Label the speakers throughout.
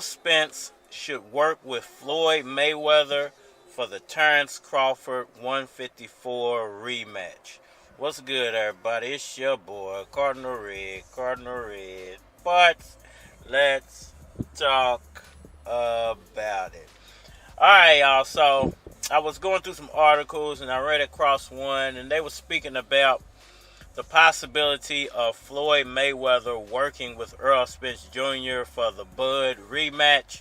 Speaker 1: Spence should work with Floyd Mayweather for the Terence Crawford 154 rematch. What's good, everybody? It's your boy, Cardinal Red. But let's talk about it. Alright, y'all. So, I was going through some articles and I ran across one, and they were speaking about the possibility of Floyd Mayweather working with Errol Spence Jr. for the Bud rematch.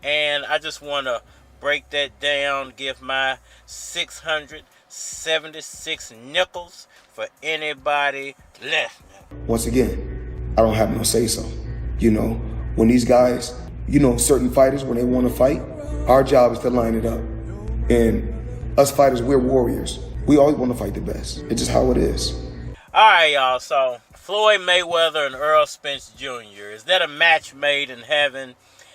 Speaker 1: And I just want to break that down, give my 676 nickels for anybody listening.
Speaker 2: Once again, I don't have no say-so. You know, when these guys, certain fighters, when they want to fight, our job is to line it up. And us fighters, we're warriors. We always want to fight the best. It's just how it is.
Speaker 1: Alright, y'all. So, Floyd Mayweather and Errol Spence Jr. Is that a match made in heaven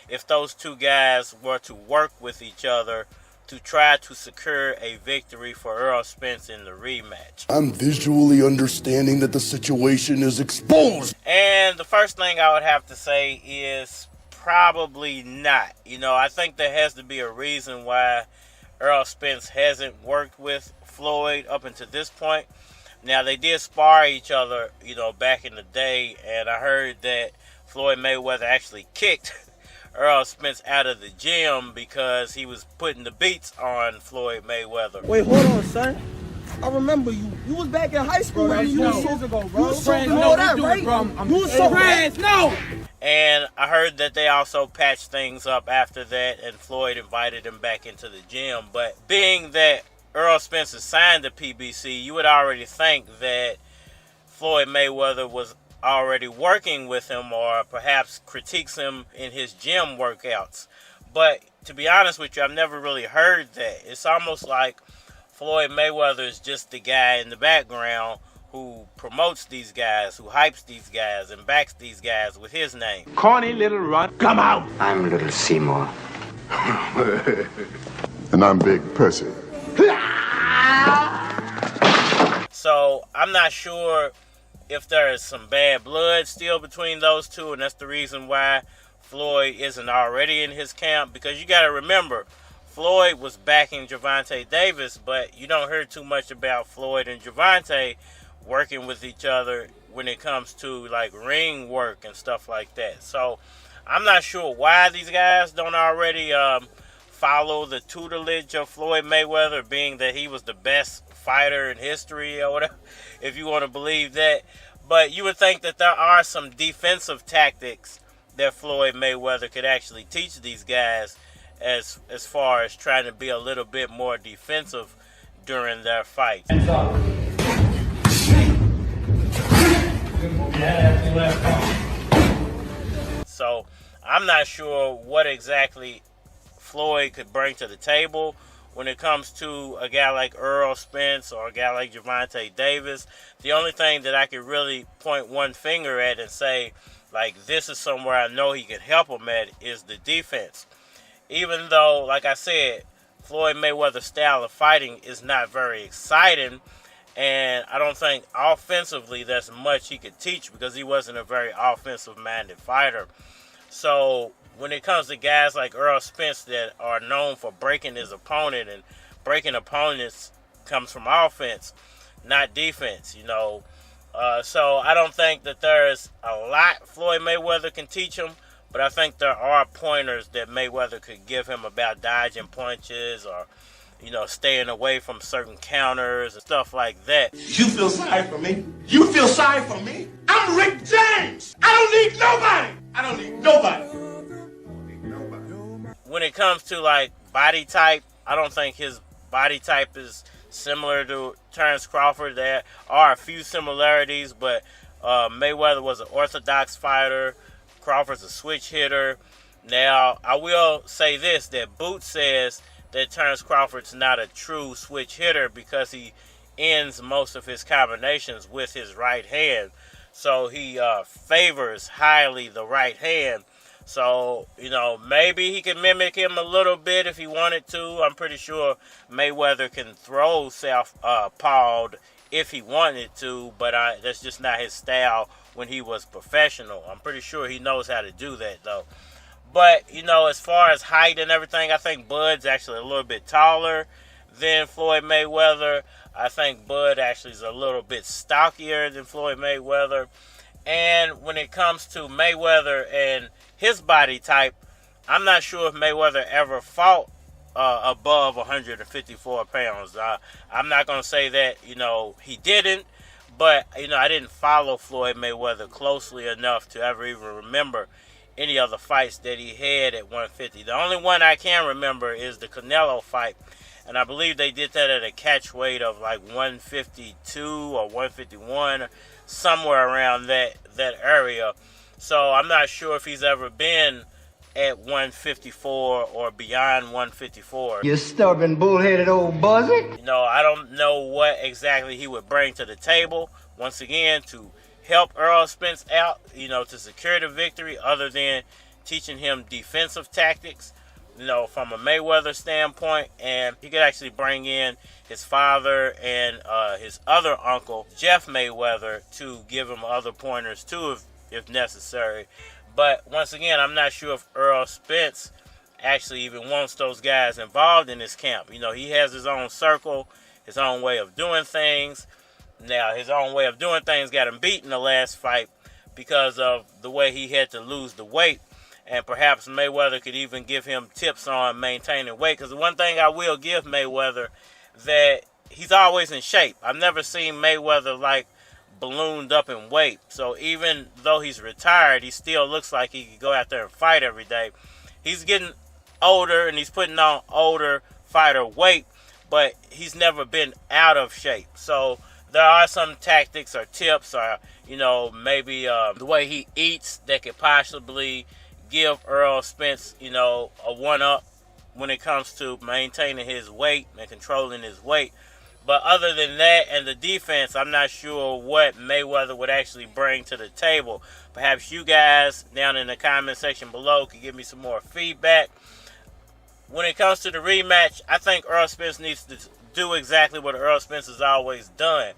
Speaker 1: if those two guys were to work with each other to try to secure a victory for Errol Spence in the rematch?
Speaker 3: I'm visually understanding that the situation is exposed.
Speaker 1: And the first thing I would have to say is probably not. I think there has to be a reason why Errol Spence hasn't worked with Floyd up until this point. Now, they did spar each other, back in the day, and I heard that Floyd Mayweather actually kicked Errol Spence out of the gym because he was putting the beats on Floyd Mayweather.
Speaker 4: Wait, hold on, son. I remember you. You was back in high school.
Speaker 5: Bro,
Speaker 4: you was
Speaker 5: years ago, bro.
Speaker 4: You was soaking all that, right? You was soaking.
Speaker 5: No.
Speaker 1: And I heard that they also patched things up after that, and Floyd invited him back into the gym. But being that Errol Spence is signed to PBC, you would already think that Floyd Mayweather was already working with him or perhaps critiques him in his gym workouts. But to be honest with you, I've never really heard that. It's almost like Floyd Mayweather is just the guy in the background who promotes these guys, who hypes these guys and backs these guys with his name.
Speaker 5: Corny little runt, come out.
Speaker 6: I'm Little Seymour.
Speaker 3: And I'm Big Percy.
Speaker 1: So I'm not sure if there is some bad blood still between those two, and that's the reason why Floyd isn't already in his camp. Because you got to remember, Floyd was backing Gervonta Davis, but you don't hear too much about Floyd and Gervonta working with each other when it comes to like ring work and stuff like that. So I'm not sure why these guys don't already follow the tutelage of Floyd Mayweather, being that he was the best fighter in history or whatever, if you want to believe that. But you would think that there are some defensive tactics that Floyd Mayweather could actually teach these guys as far as trying to be a little bit more defensive during their fights. So I'm not sure what exactly Floyd could bring to the table when it comes to a guy like Errol Spence or a guy like Gervonta Davis. The only thing that I could really point one finger at and say, like, this is somewhere I know he can help him at is the defense. Even though, like I said, Floyd Mayweather's style of fighting is not very exciting, and I don't think offensively there's much he could teach because he wasn't a very offensive-minded fighter. So when it comes to guys like Errol Spence that are known for breaking his opponent, and breaking opponents comes from offense, not defense, So I don't think that there's a lot Floyd Mayweather can teach him, but I think there are pointers that Mayweather could give him about dodging punches or, staying away from certain counters and stuff like that.
Speaker 5: You feel sorry for me? You feel sorry for me? I'm Rick James. I don't need nobody.
Speaker 1: When it comes to like body type, I don't think his body type is similar to Terence Crawford. There are a few similarities, but Mayweather was an orthodox fighter. Crawford's a switch hitter. Now, I will say this, that Boots says that Terence Crawford's not a true switch hitter because he ends most of his combinations with his right hand. So he favors highly the right hand. So, maybe he can mimic him a little bit if he wanted to. I'm pretty sure Mayweather can throw south-pawed if he wanted to, but that's just not his style when he was professional. I'm pretty sure he knows how to do that, though. But, you know, as far as height and everything, I think Bud's actually a little bit taller than Floyd Mayweather. I think Bud actually is a little bit stockier than Floyd Mayweather. And when it comes to Mayweather and his body type, I'm not sure if Mayweather ever fought above 154 pounds. I'm not going to say that, you know, he didn't. But, you know, I didn't follow Floyd Mayweather closely enough to ever even remember any other fights that he had at 150. The only one I can remember is the Canelo fight. And I believe they did that at a catch weight of like 152 or 151, or somewhere around that area. So I'm not sure if he's ever been at 154 or beyond 154.
Speaker 6: You stubborn, bullheaded old buzzard.
Speaker 1: You know, I don't know what exactly he would bring to the table, once again, to help Errol Spence out, you know, to secure the victory, other than teaching him defensive tactics, you know, from a Mayweather standpoint. And he could actually bring in his father and his other uncle, Jeff Mayweather, to give him other pointers too, if necessary. But once again, I'm not sure if Errol Spence actually even wants those guys involved in his camp. You know, he has his own circle, his own way of doing things. Now, his own way of doing things got him beat in the last fight because of the way he had to lose the weight. And perhaps Mayweather could even give him tips on maintaining weight. Because the one thing I will give Mayweather, that he's always in shape. I've never seen Mayweather like ballooned up in weight. So even though he's retired, he still looks like he could go out there and fight every day. He's getting older and he's putting on older fighter weight, but he's never been out of shape. So there are some tactics or tips, or, you know, maybe the way he eats that could possibly give Errol Spence, you know, a one-up when it comes to maintaining his weight and controlling his weight. But other than that and the defense, I'm not sure what Mayweather would actually bring to the table. Perhaps you guys down in the comment section below could give me some more feedback. When it comes to the rematch, I think Errol Spence needs to do exactly what Errol Spence has always done.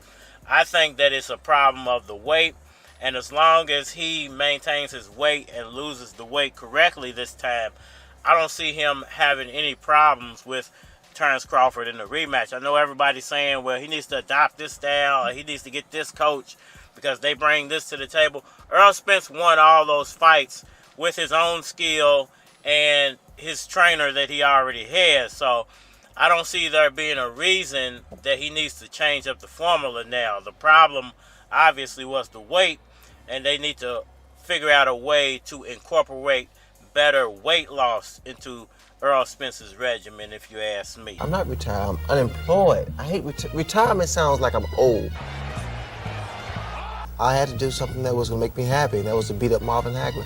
Speaker 1: I think that it's a problem of the weight, and as long as he maintains his weight and loses the weight correctly this time, I don't see him having any problems with Terence Crawford in the rematch. I know everybody's saying, well, he needs to adopt this style, or he needs to get this coach because they bring this to the table. Errol Spence won all those fights with his own skill and his trainer that he already has. So I don't see there being a reason that he needs to change up the formula now. The problem obviously was the weight, and they need to figure out a way to incorporate better weight loss into Errol Spence's regimen, if you ask me.
Speaker 7: I'm not retired, I'm unemployed. I hate retirement. Sounds like I'm old. I had to do something that was gonna make me happy, and that was to beat up Marvin Hagler.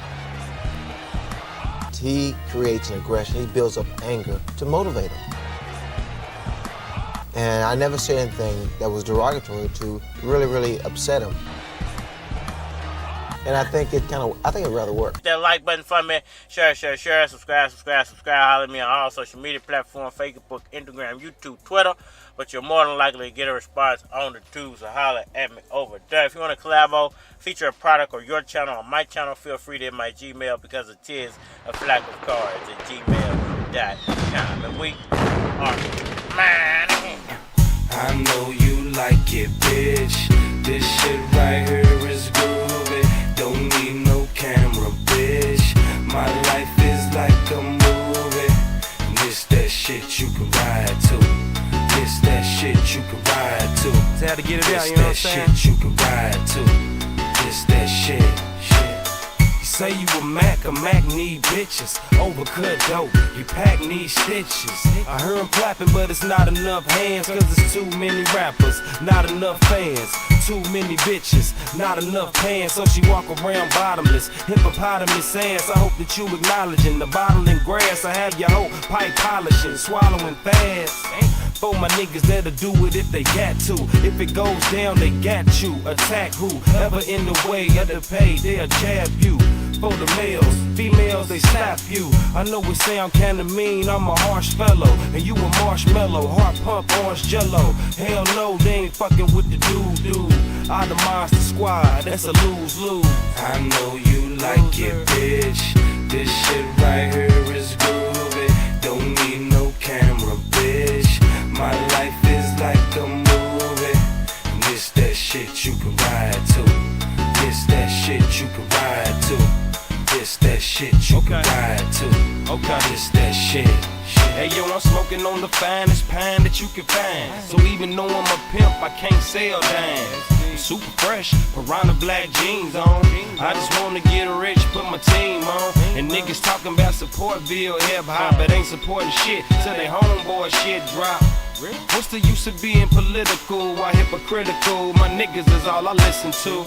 Speaker 7: He creates an aggression, he builds up anger to motivate him. And I never said anything that was derogatory to really upset him. And I think it rather worked.
Speaker 1: Hit that like button for me. Share, subscribe. Holler at me on all social media platforms, Facebook, Instagram, YouTube, Twitter. But you're more than likely to get a response on the tubes, so holler at me over there. If you want to collabo, feature a product or your channel on my channel, feel free to hit my Gmail, because it is a flack of cards at gmail.com. And we are man.
Speaker 8: I know you like it, bitch. This shit right here is groovy. Don't need no camera, bitch. My life is like a movie. And this that shit you can ride to. This that shit you can ride to.
Speaker 9: How to get it out,
Speaker 8: this
Speaker 9: you know what I'm
Speaker 8: that
Speaker 9: saying?
Speaker 8: shit you can ride to. This that shit. You say you a Mac need bitches. Overcut dope, you pack need stitches. I heard 'em clapping, but it's not enough hands, cause it's too many rappers, not enough fans. Too many bitches, not enough pants, so she walk around bottomless. Hippopotamus ass, I hope that you acknowledging the bottle in grass. I have your whole pipe polishing, swallowing fast. For my niggas that'll do it if they got to. If it goes down, they got you. Attack whoever in the way of the pay, they'll jab you. For the males, females, they slap you. I know it sound kinda mean, I'm a harsh fellow. And you a marshmallow, heart pump, orange jello. Hell no, they ain't fucking with the dude. I the monster squad, that's a lose-lose. I know you like it, bitch. This shit right here is groovy. Don't need no camera, bitch. My life is like a movie. And this that shit you can ride to. This that shit you can ride to. This that shit you can ride to. Okay, this that shit. Hey yo, I'm smoking on the finest pine that you can find. So even though I'm a pimp, I can't sell dimes. Super fresh, piranha black jeans on. I just wanna get rich, put my team on. And niggas talking about supportville hip hop, but ain't supporting shit till they homeboy shit drop. What's the use of being political? Why hypocritical? My niggas is all I listen to.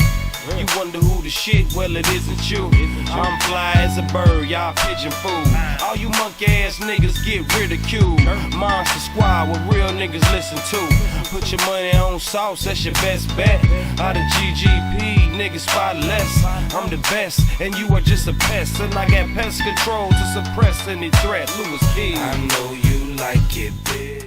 Speaker 8: You wonder who the shit, well it isn't you. I'm fly as a bird, y'all pigeon food. All you monkey ass niggas get ridiculed. Monster squad, what real niggas listen to. Put your money on sauce, that's your best bet. Out of GGP, niggas spot less. I'm the best, and you are just a pest. And I got pest control to suppress any threat. Lewis Key. I know you like it, bitch.